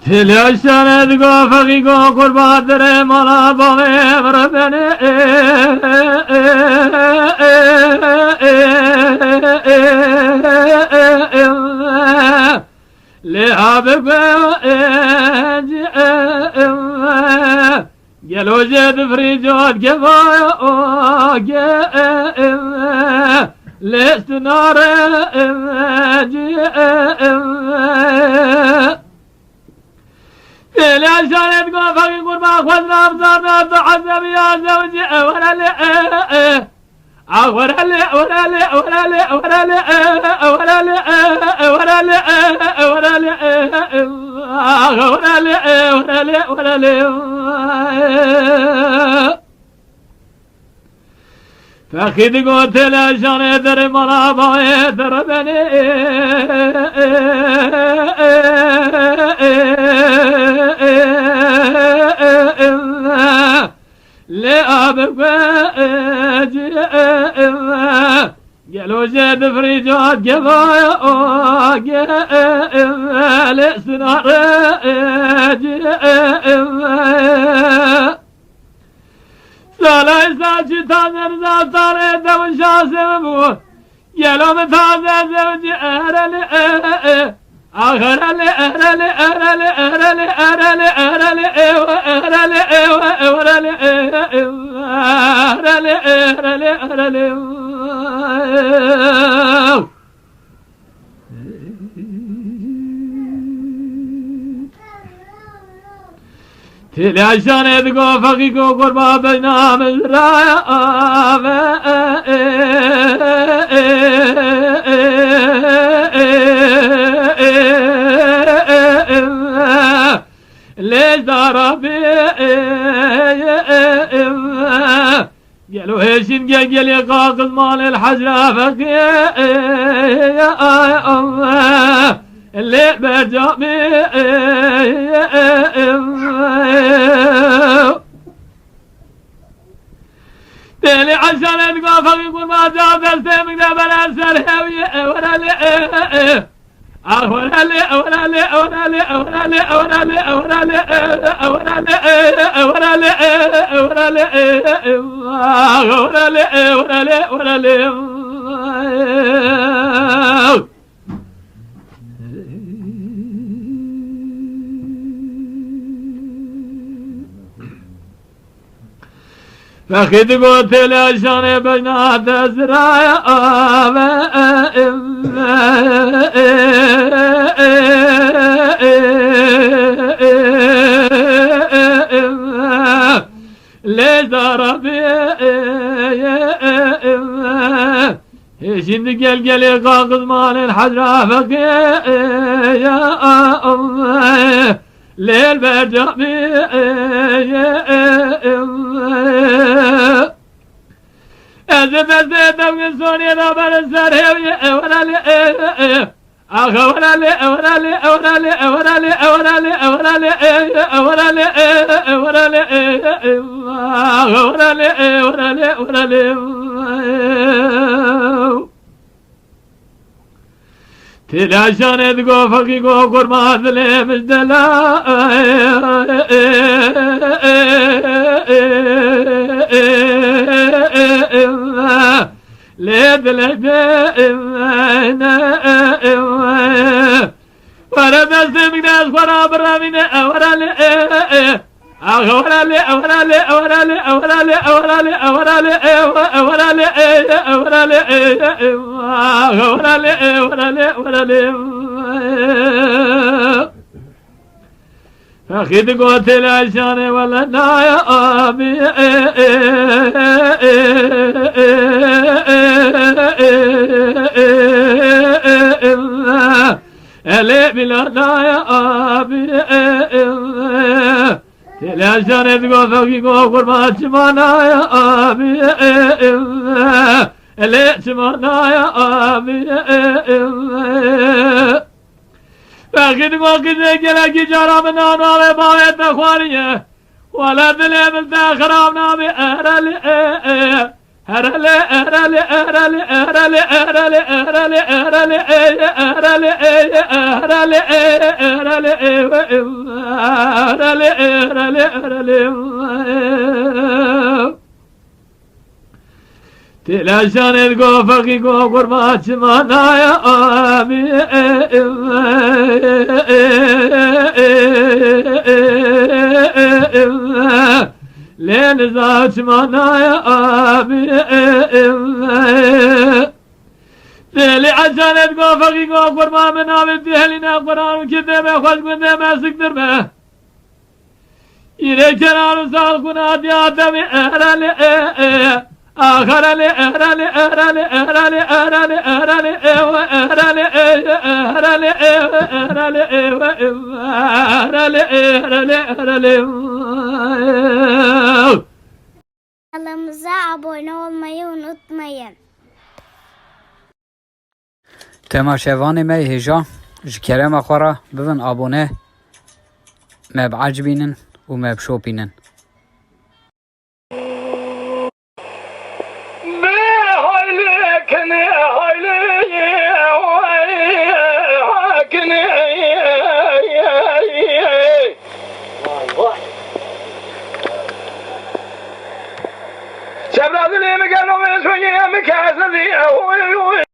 تلاشان دقا فقيقا قربان در مالا باغي بربني لعابك قالوا جد فريجات كفايا لست نار لا شرط قفقي قربا خذنا بصرنا تحزب يا زوجي ولا لي ولا لي ولا لي ولا لي ولا لي ولا لي ولا لي ولا لي ولا لي ولا لي ولا لي فخذ قلت لا شرط رمضان بايت ربني لأبك قالوا جد فريجات كفايا لسنار سالا إساجي تازر زاستار دون شاسم بو قالوا متازر زوجي أهرلي أهرلي أهرلي أهرلي أهرلي أهرلي أهرلي أهرلي أهرلي أهرلي أهرلي تلاشان ادقو فقيقو قربا بينا مزرايا ليش ضربي قالوا هيشين قال يقاقص مال الحجرة فقيا اللي بجامي تالي عشان اتقى فقيقون ما جاب السيمك ده بلا سرهوية ولا لي ولا لي ولا لي ولا لي ولا لي ولا لي ولا لي ولا لي ولا لي ولا لي ولا لي ولا لي ولا لي فخذ قلت لعشان بجنات زرايا ليش ضربي şimdi gel kalkız malin hacra fakir leyl bercami ezbezde devgin soniyada ben serheviye evrali أغورالي أورالي أورالي أورالي أورالي أورالي أورالي أورالي أورالي أورالي أورالي تلاشان ادقو فقيقو قرمات لي مجدلا ليد ولا بستمك ناس ورا برا من أورالي أورالي أورالي أورالي أورالي أورالي أورالي أورالي أورالي أورالي أورالي أورالي فخذ قوت العشان ولا نايا أبي ألي بلا نايا أبي العشان تقو فوقيقو قربات شمانا يا أبي ألي شمانا يا أبي فاخد موقف جلك جرى من نار باويت اخوانيه ولا دلي من خرابنا بأهرالي Erale erale erale erale erale erale erale erale erale erale erale erale Telaşan el go fakir go kurbaçı manaya abi Leni zaçmanaya abi Deli acanet go fakir go kurbamen abi diheline Kur'an-ı Kerim'e hoş gündeme sıktırma Yine kenarı salkuna diyatemi erali Aharali aharali aharali aharali aharali aharali aharali aharali aharali aharali aharali Kanalımıza abone olmayı unutmayın. تماشاوان ما هجا جكرم أخرى ببن أبونه ما بعجبينن وما بشوبينن Şebrazı lemi gel o mesut yemi kâzı diye